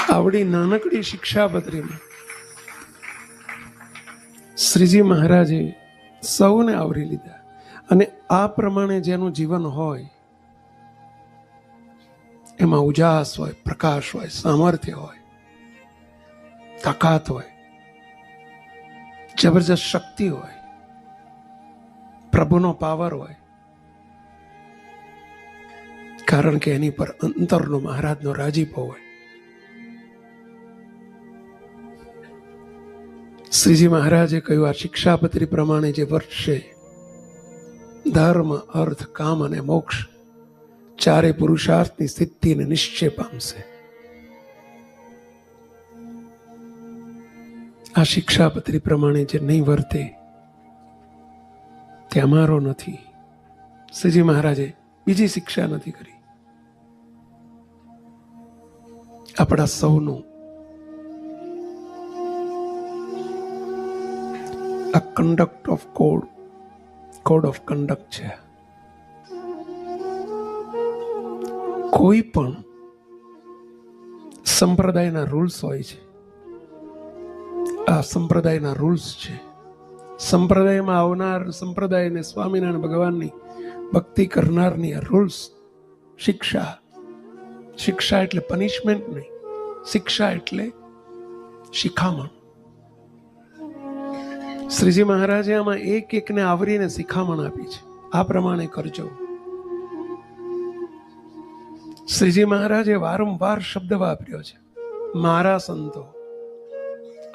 આવડી નાનકડી શિક્ષાપત્રીમાં શ્રીજી મહારાજે સૌને આવરી લીધા. અને આ પ્રમાણે જેનું જીવન હોય એમાં ઉજાસ હોય, પ્રકાશ હોય, સામર્થ્ય હોય, તાકાત હોય, જબરજસ્ત શક્તિ હોય, પ્રભુનો પાવર હોય. કારણ કે એની પર અંતરનો મહારાજનો રાજીપો હોય. શ્રીજી મહારાજે કહ્યું, આ શિક્ષાપત્રી પ્રમાણે જે વર્તશે ધર્મ, અર્થ, કામ અને મોક્ષ ચારે પુરુષાર્થની સિદ્ધિને નિશ્ચય પામશે. આ શિક્ષાપત્રી પ્રમાણે જે નહીં વર્તે તે અમારો નથી. શ્રીજી મહારાજે બીજી શિક્ષા નથી કરી. આપણા સૌનું આ conduct of code of conduct છે. કોઈ પણ સંપ્રદાયના રૂલ્સ હોય છે. આ સંપ્રદાયના રૂલ્સ છે. સંપ્રદાયમાં આવનાર, સંપ્રદાયને સ્વામિનારાયણ ભગવાનની ભક્તિ કરનારની આ રૂલ્સ. શિક્ષા એટલે પનિશમેન્ટ નહીં, શિક્ષા એટલે શિખામણ. શ્રીજી મહારાજે આમાં એક એકને આવરીને શિખામણ આપી છે. આ પ્રમાણે કરજો. શ્રીજી મહારાજે વારંવાર શબ્દ વાપર્યો છે, મારા સંતો,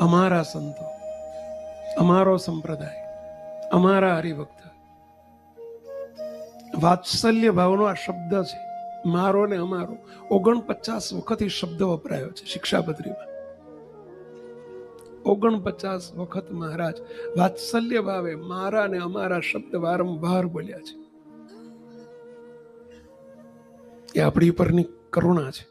અમારા સંતો, અમારો સંપ્રદાય, અમારા હરિભક્ત. વાત્સલ્ય ભાવનો આ શબ્દ છે, મારો ને અમારો. 49 વખત એ શબ્દ વપરાયો છે શિક્ષાપત્રીમાં. 49 વખત મહારાજ વાત્સલ્ય ભાવે મારા ને અમારા શબ્દ વારંવાર બોલ્યા છે. એ આપણી પરની કરુણા છે.